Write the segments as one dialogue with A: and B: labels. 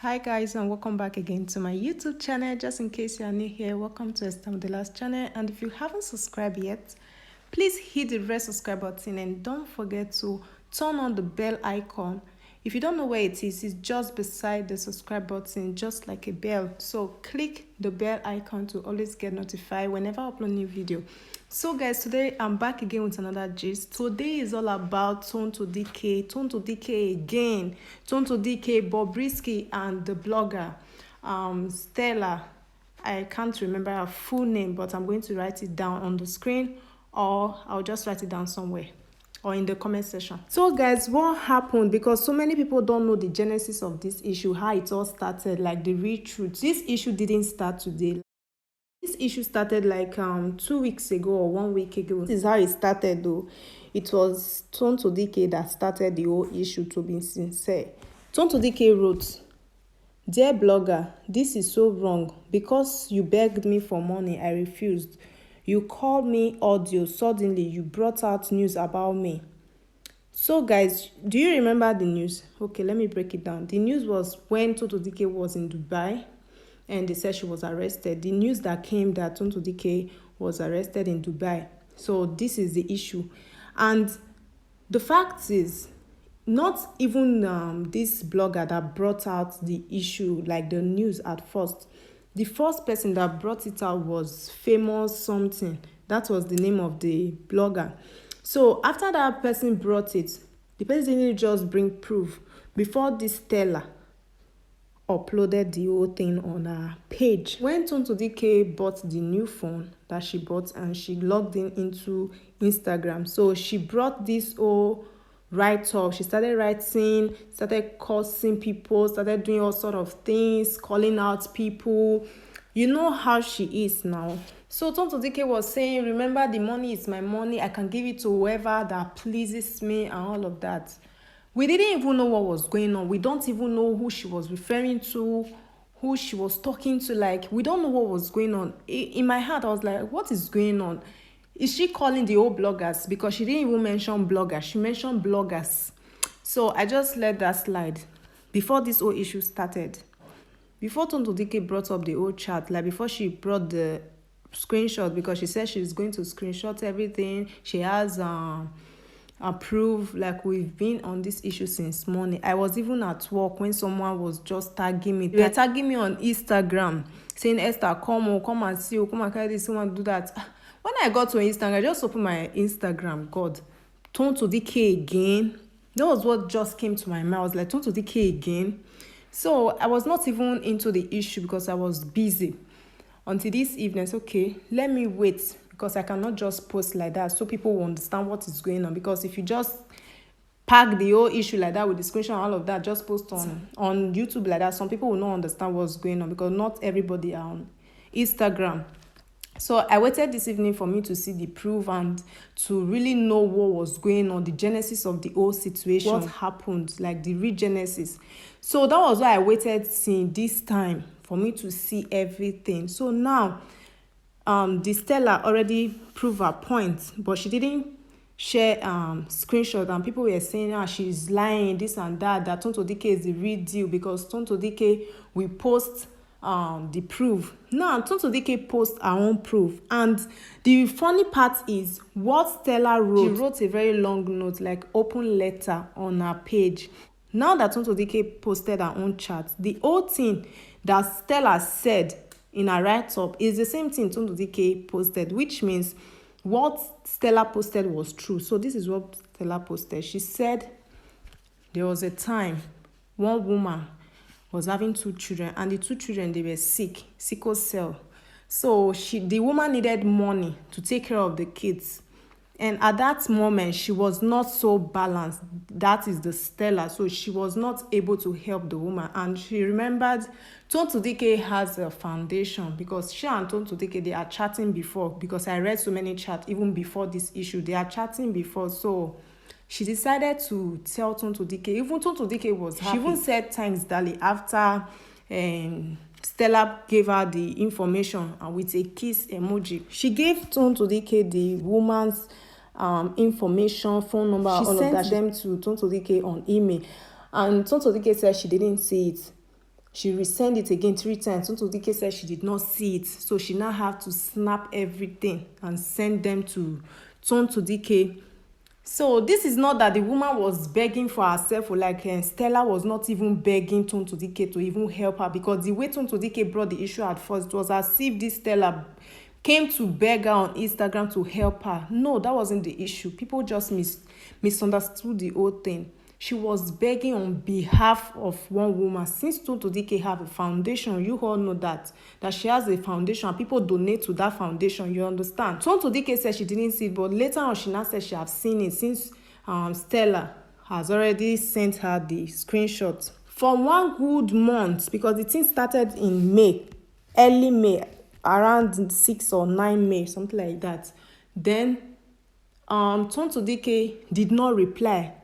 A: Hi guys, and welcome back again to my YouTube channel. Just in case you are new here, welcome to Stella channel. And if you haven't subscribed yet, please hit the red subscribe button and don't forget to turn on the bell icon. If you don't know where it is, it's just beside the subscribe button, just like a bell. So click the bell icon to always get notified whenever I upload a new video. So guys, today I'm back again with another gist. Today is all about Tonto Dikeh again. Tonto Dikeh, Bobrisky, and the blogger Stella. I can't remember her full name, but I'm going to write it down on the screen, or I'll just write it down somewhere or in the comment section. So guys, what happened? Because so many people don't know the genesis of this issue, how it all started, like the real truth. This issue didn't start today. This issue started like 2 weeks ago or 1 week ago. This is how it started though. It was Tonto Dikeh that started the whole issue, to be sincere. Tonto Dikeh wrote, "Dear blogger, this is so wrong. Because you begged me for money, I refused. You called me audio. Suddenly, you brought out news about me." So guys, do you remember the news? Okay, let me break it down. The news was when Tonto Dikeh was in Dubai and they said she was arrested. The news that came that Tonto Dikeh was arrested in Dubai. So this is the issue. And the fact is, not even this blogger that brought out the issue, like the news at first. The first person that brought it out was Famous Something. That was the name of the blogger. So after that person brought it, the person didn't just bring proof. Before this Stella uploaded the whole thing on her page. When Tonto Dikeh bought the new phone that she bought and she logged into Instagram, so she brought this whole write-up. She started writing, started cursing people, started doing all sort of things, calling out people. You know how she is now. So Tonto Dikeh was saying, remember, the money is my money. I can give it to whoever that pleases me and all of that. We didn't even know what was going on. We don't even know who she was referring to, who she was talking to. Like, we don't know what was going on. In my heart, I was like, what is going on? Is she calling the old bloggers? Because she didn't even mention bloggers. She mentioned bloggers. So I just let that slide before this whole issue started. Before Tonto Dikeh brought up the old chat, like before she brought the screenshot, because she said she's going to screenshot everything. She has approved, like we've been on this issue since morning. I was even at work when someone was just tagging me. They were tagging me on Instagram, saying, Esther, come and see, come and carry this, someone do that. When I got to Instagram, I just opened my Instagram. God, Tonto Dikeh again. That was what just came to my mind. I was like, Tonto Dikeh again. So I was not even into the issue because I was busy. Until this evening, it's okay, let me wait, because I cannot just post like that so people will understand what is going on. Because if you just pack the whole issue like that with the screenshot and all of that, just post on YouTube like that, some people will not understand what's going on, because not everybody are on Instagram. So I waited this evening for me to see the proof and to really know what was going on, the genesis of the whole situation, what happened, like the real genesis. So that was why I waited till this time for me to see everything. So now, the Stella already proved her point, but she didn't share screenshot, and people were saying, she's lying, this and that Tonto Dikeh is the real deal, because Tonto Dikeh will post the proof. Now Tonto Dikeh post her own proof, and the funny part is what Stella wrote. She wrote a very long note, like open letter on her page. Now that Tonto Dikeh posted her own chat, the whole thing that Stella said in her write-up is the same thing Tonto Dikeh posted, which means what Stella posted was true. So this is what Stella posted. She said there was a time one woman was having 2 children, and the 2 children, they were sick, sickle cell. So the woman needed money to take care of the kids. And at that moment, she was not so balanced. That is the Stella. So she was not able to help the woman. And she remembered Tonto Dikeh has a foundation, because she and Tonto Dikeh, they are chatting before, because I read so many chats even before this issue. They are chatting before. So she decided to tell Tonto Dikeh. Even Tonto Dikeh was happy. She even said thanks, darling, after Stella gave her the information with a kiss emoji. She gave Tonto Dikeh the woman's information, phone number, all of that. She sent them to Tonto Dikeh on email, and Tonto Dikeh said she didn't see it. She resent it again 3 times. Tonto Dikeh said she did not see it. So she now have to snap everything and send them to Tonto Dikeh. So this is not that the woman was begging for herself, or like Stella was not even begging Tonto Dikeh to even help her, because the way Tonto Dikeh brought the issue at first, it was as if this Stella came to beg her on Instagram to help her. No, that wasn't the issue. People just misunderstood the whole thing. She was begging on behalf of one woman. Since Tonto Dikeh have a foundation, you all know that she has a foundation and people donate to that foundation, you understand? Tonto Dikeh said she didn't see it, but later on she now said she have seen it, since Stella has already sent her the screenshot. For 1 good month, because the thing started in May, early May, around 6 or 9 May, something like that. Then Tonto Dikeh did not reply.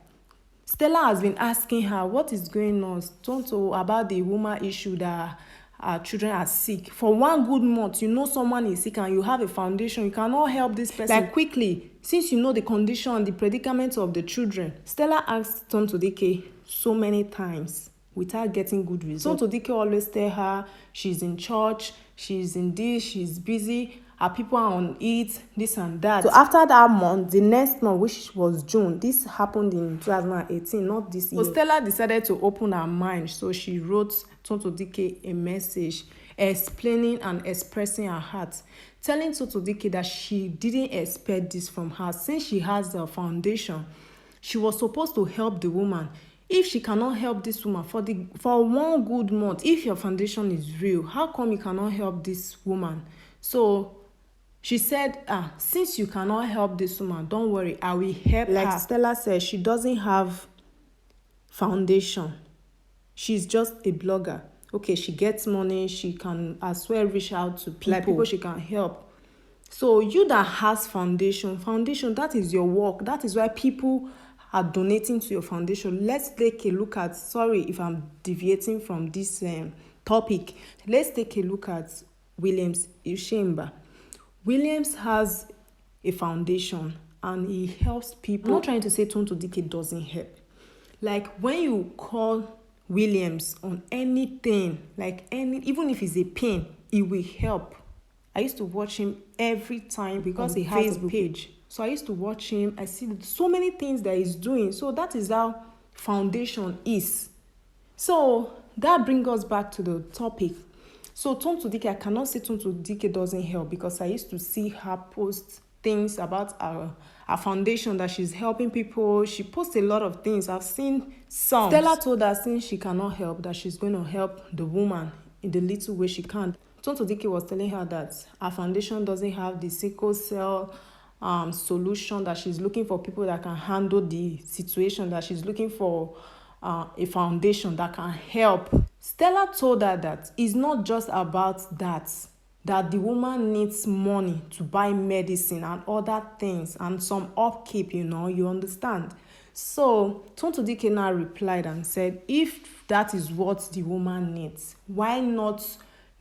A: Stella has been asking her what is going on, Tonto, about the woman issue that her children are sick. For 1 good month, you know someone is sick and you have a foundation, you cannot help this person like quickly, since you know the condition and the predicament of the children. Stella asked Tonto Dikeh so many times without getting good results. Tonto Dikeh always tell her she's in church, she's in this, she's busy, her people are on it, this and that. So after that month, the next month, which was June, this happened in 2018, not this year. So Stella decided to open her mind. So she wrote Tonto Dikeh a message explaining and expressing her heart, telling Tonto Dikeh that she didn't expect this from her. Since she has the foundation, she was supposed to help the woman. If she cannot help this woman for 1 good month, if your foundation is real, how come you cannot help this woman? So she said, since you cannot help this woman, don't worry, I will help her. Like Stella said, she doesn't have foundation. She's just a blogger. Okay, she gets money, she can as well reach out to people, like people she can help. So you that has foundation, that is your work. That is why people are donating to your foundation. Let's take a look at, sorry if I'm deviating from this topic. Let's take a look at Williams Ishemba. Williams has a foundation and he helps people. I'm not trying to say Tonto Dikeh doesn't help. Like when you call Williams on anything, like even if it's a pain, it will help. I used to watch him every time because he has a page. So I used to watch him. I see so many things that he's doing. So that is how foundation is. So that brings us back to the topic. So Tonto Dikeh, I cannot say Tonto Dikeh doesn't help, because I used to see her post things about our foundation, that she's helping people. She posts a lot of things. I've seen some. Stella told her since she cannot help, that she's going to help the woman in the little way she can. Tonto Dikeh was telling her that her foundation doesn't have the sickle cell solution, that she's looking for people that can handle the situation, that she's looking for a foundation that can help. Stella told her that it's not just about that the woman needs money to buy medicine and other things and some upkeep, you understand. So Tonto Dikeh now replied and said, if that is what the woman needs, why not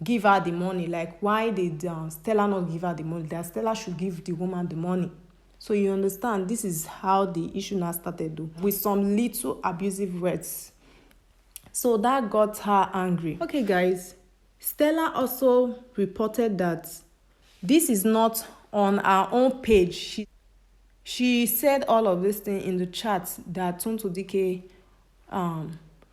A: give her the money? Like, why did Stella not give her the money? That Stella should give the woman the money. So you understand, this is how the issue now started, though, with some little abusive words. So that got her angry. Okay, guys, Stella also reported that this is not on her own page. She said all of this thing in the chat that Tonto Dikeh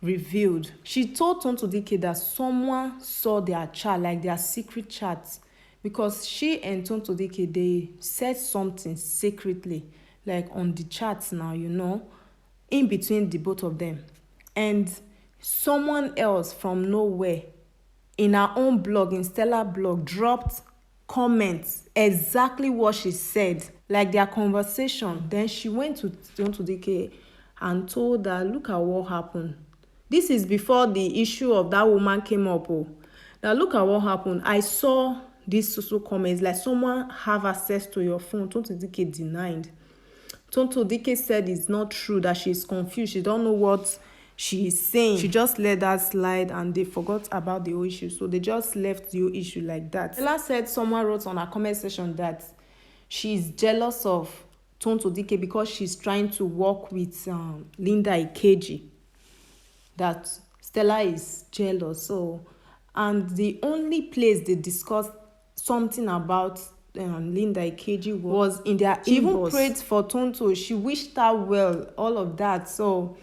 A: revealed. She told Tonto Dikeh that someone saw their chat, like their secret chats, because she and Tonto Dikeh, they said something secretly, like on the chats now, in between the both of them. And someone else from nowhere in her own blog, in Stella blog, dropped comments exactly what she said, like their conversation. Then she went to Tonto Dikeh and told her, look at what happened. This is before the issue of that woman came up. Now look at what happened. I saw these social comments, like someone have access to your phone. Tonto Dikeh denied. Tonto Dikeh said it's not true, that she's confused. She don't know what she is saying. She just let that slide and they forgot about the whole issue. So they just left the whole issue like that. Ella said someone wrote on her comment section that she's jealous of Tonto Dikeh because she's trying to work with Linda Ikeji. That Stella is jealous. So, and the only place they discussed something about Linda Ikeji was in their She even prayed for Tonto. She wished her well, all of that. So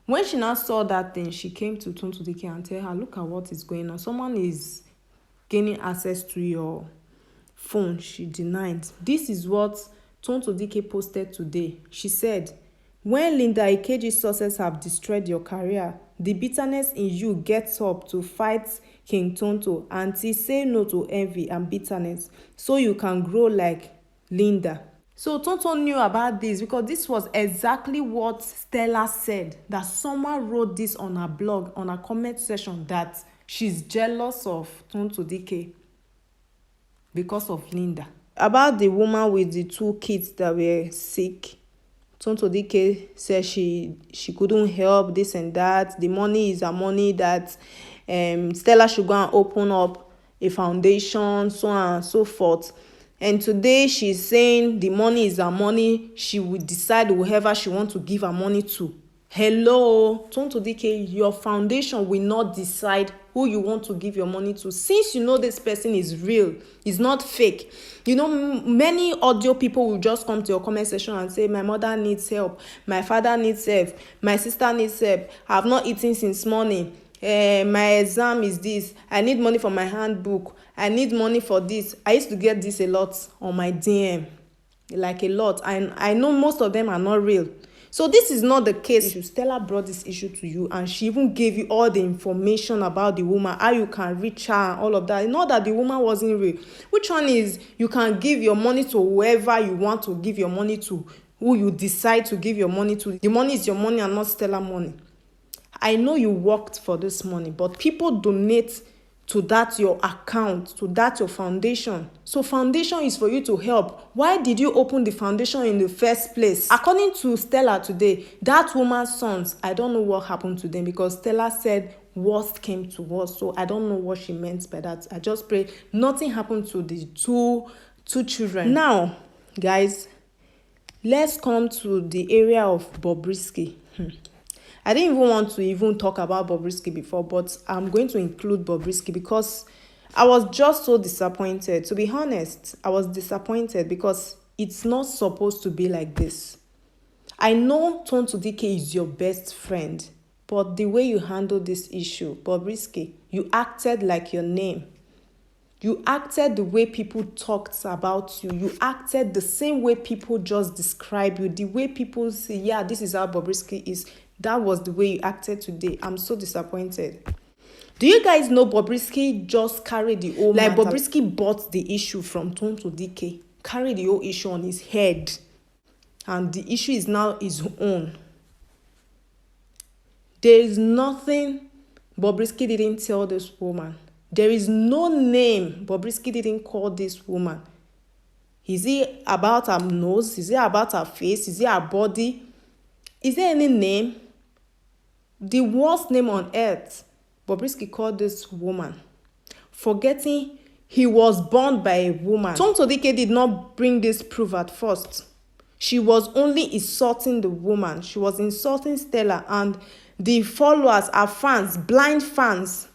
A: when she now saw that thing, she came to Tonto Dikeh and tell her, look at what is going on. Someone is gaining access to your phone. She denied. This is what Tonto Dikeh posted today. She said, when Linda Ikeji's success have destroyed your career, the bitterness in you gets up to fight King Tonto until say no to envy and bitterness so you can grow like Linda. So Tonto knew about this because this was exactly what Stella said, that someone wrote this on her blog, on her comment section, that she's jealous of Tonto Dikeh because of Linda. About the woman with the 2 kids that were sick, Tonto Dikeh said she couldn't help this and that. The money is her money, that Stella should go and open up a foundation, so on and so forth. And today she's saying the money is her money. She will decide whoever she wants to give her money to. Hello, Tonto Dikeh, your foundation will not decide who you want to give your money to. Since you know this person is real, is not fake. You know, many audio people will just come to your comment section and say, my mother needs help, my father needs help, my sister needs help, I have not eaten since morning, my exam is this, I need money for my handbook, I need money for this. I used to get this a lot on my DM, like a lot. I know most of them are not real. So this is not the case. Stella brought this issue to you and she even gave you all the information about the woman, how you can reach her and all of that. Not that the woman wasn't real. Which one is you can give your money to whoever you want to give your money to, who you decide to give your money to. The money is your money and not Stella money. I know you worked for this money, but people donate to that your account, to that your foundation. So foundation is for you to help. Why did you open the foundation in the first place? According to Stella today, that woman's sons, I don't know what happened to them, because Stella said worst came to worst. So I don't know what she meant by that. I just pray nothing happened to the two children. Now, guys, let's come to the area of Bobrisky. I didn't even want to talk about Bobrisky before, but I'm going to include Bobrisky because I was just so disappointed. To be honest, I was disappointed because it's not supposed to be like this. I know Tonto Dikeh is your best friend, but the way you handled this issue, Bobrisky, you acted like your name. You acted the way people talked about you. You acted the same way people just describe you. The way people say, yeah, this is how Bobrisky is. That was the way you acted today. I'm so disappointed. Do you guys know Bobrisky just carried the whole matter? Like Bobrisky bought the issue from Tonto Dikeh, carried the whole issue on his head. And the issue is now his own. There is nothing Bobrisky didn't tell this woman. There is no name Bobrisky didn't call this woman. Is it about her nose? Is it about her face? Is it her body? Is there any name? The worst name on earth Bobrisky called this woman, forgetting he was born by a woman. Tonto Dikeh did not bring this proof at first. She was only insulting the woman. She was insulting Stella, and the followers, her fans, blind fans,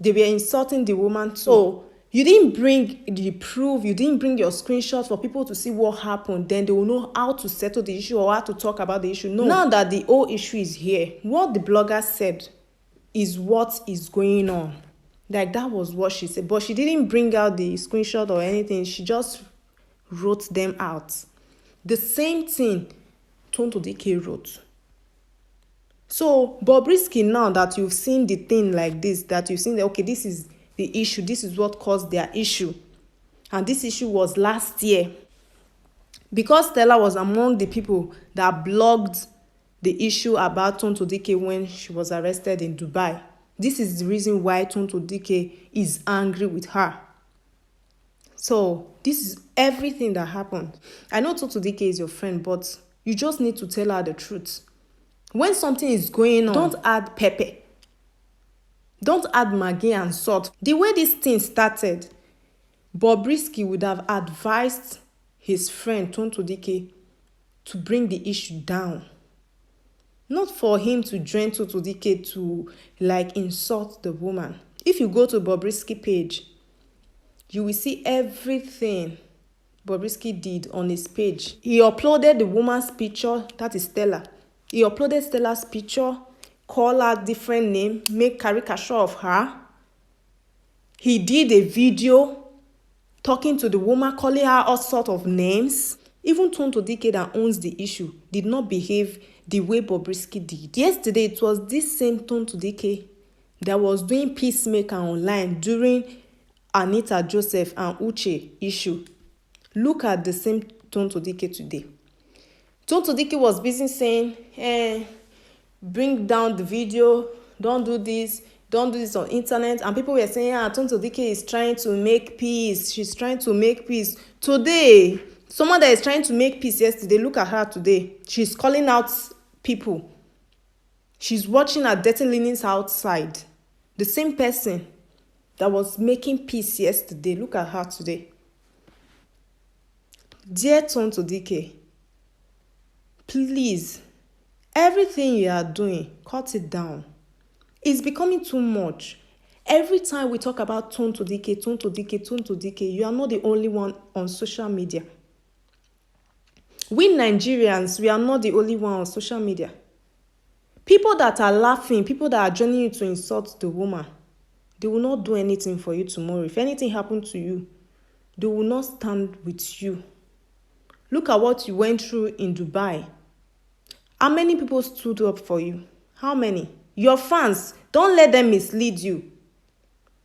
A: they were insulting the woman too. So you didn't bring the proof, you didn't bring your screenshots for people to see what happened. Then they will know how to settle the issue or how to talk about the issue. No. Now that the whole issue is here, what the blogger said is what is going on. Like, that was what she said. But she didn't bring out the screenshot or anything. She just wrote them out. The same thing Tonto Dikeh wrote. So Bobrisky, now that you've seen the thing like this, that you've seen that, okay, this is the issue, this is what caused their issue, and this issue was last year, because Stella was among the people that blogged the issue about Tonto Dikeh when she was arrested in Dubai. This is the reason why Tonto Dikeh is angry with her. So this is everything that happened. I know Tonto Dikeh is your friend, but you just need to tell her the truth. When something is going on, don't add pepper. Don't add Maggi and salt. The way this thing started, Bobrisky would have advised his friend Tonto Dikeh to bring the issue down. Not for him to join Tonto Dikeh to like insult the woman. If you go to Bobrisky page, you will see everything Bobrisky did on his page. He uploaded the woman's picture, that is Stella. He uploaded Stella's picture, call her different name, make caricature of her. He did a video talking to the woman, calling her all sort of names. Even Tonto Dikeh that owns the issue did not behave the way Bobrisky did. Yesterday, it was this same Tonto Dikeh that was doing peacemaker online during Anita Joseph and Uche issue. Look at the same Tonto Dikeh today. Tonto Dikeh was busy saying, bring down the video, don't do this on internet. And people were saying, Tonto Dikeh is trying to make peace. She's trying to make peace. Today, someone that is trying to make peace yesterday, look at her today. She's calling out people. She's watching her dirty linens outside. The same person that was making peace yesterday, look at her today. Dear Tonto Dikeh, please, everything you are doing, cut it down. It's becoming too much. Every time we talk about Tonto Dikeh, you are not the only one on social media. We Nigerians, we are not the only one on social media. People that are laughing, people that are joining you to insult the woman, they will not do anything for you tomorrow. If anything happened to you, they will not stand with you. Look at what you went through in Dubai. How many people stood up for you? How many? Your fans, don't let them mislead you.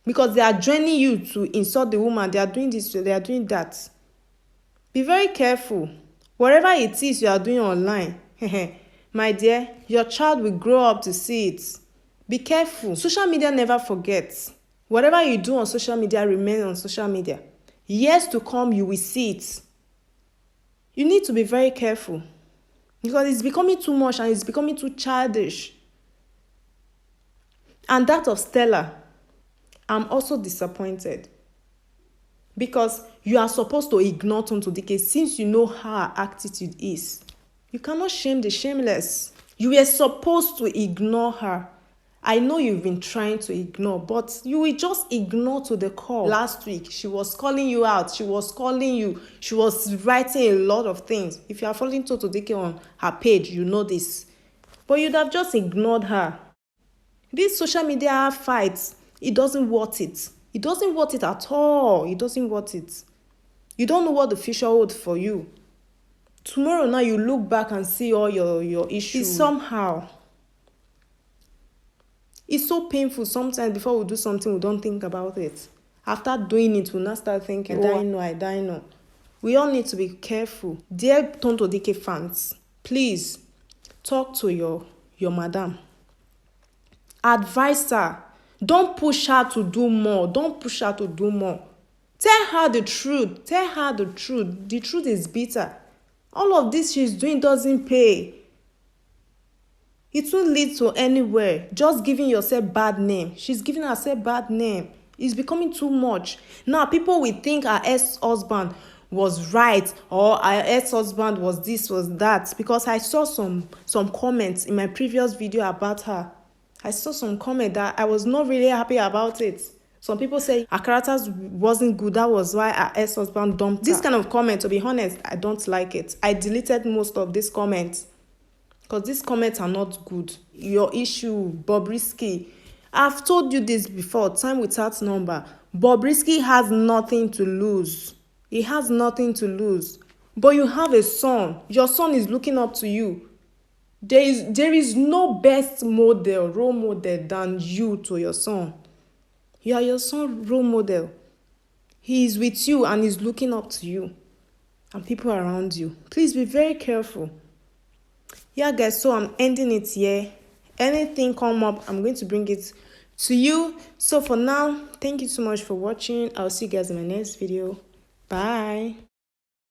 A: Because they are joining you to insult the woman. They are doing this, they are doing that. Be very careful. Whatever it is you are doing online, my dear, your child will grow up to see it. Be careful. Social media never forgets. Whatever you do on social media remains on social media. Years to come, you will see it. You need to be very careful. Because it's becoming too much and it's becoming too childish. And that of Stella, I'm also disappointed. Because you are supposed to ignore Tonto Dikeh since you know how her attitude is. You cannot shame the shameless. You were supposed to ignore her. I know you've been trying to ignore, but you will just ignore to the core. Last week, she was calling you out. She was calling you. She was writing a lot of things. If you are following Tonto Dikeh on her page, you know this. But you'd have just ignored her. These social media fights, it doesn't worth it. It doesn't worth it at all. It doesn't worth it. You don't know what the future holds for you. Tomorrow now you look back and see all your issues. It's somehow. It's so painful sometimes before we do something, we don't think about it. After doing it, we'll not start thinking, I die no. We all need to be careful. Dear Tonto Dikeh fans, please talk to your madam. Advise her. Don't push her to do more. Don't push her to do more. Tell her the truth. Tell her the truth. The truth is bitter. All of this she's doing doesn't pay. It won't lead to anywhere. Just giving yourself bad name. She's giving herself bad name. It's becoming too much. Now, people will think her ex-husband was right or her ex-husband was this, was that. Because I saw some comments in my previous video about her. I saw some comment that I was not really happy about it. Some people say her character wasn't good. That was why her ex-husband dumped her. This kind of comment, to be honest, I don't like it. I deleted most of these comments. Because these comments are not good. Your issue, Bobrisky. I've told you this before, time without number. Bobrisky has nothing to lose. He has nothing to lose. But you have a son. Your son is looking up to you. There is no best model, role model than you to your son. You are your son's role model. He is with you and is looking up to you. And people around you. Please be very careful. Yeah, guys, so I'm ending it here. Anything come up, I'm going to bring it to you. So for now, thank you so much for watching. I'll see you guys in my next video. Bye.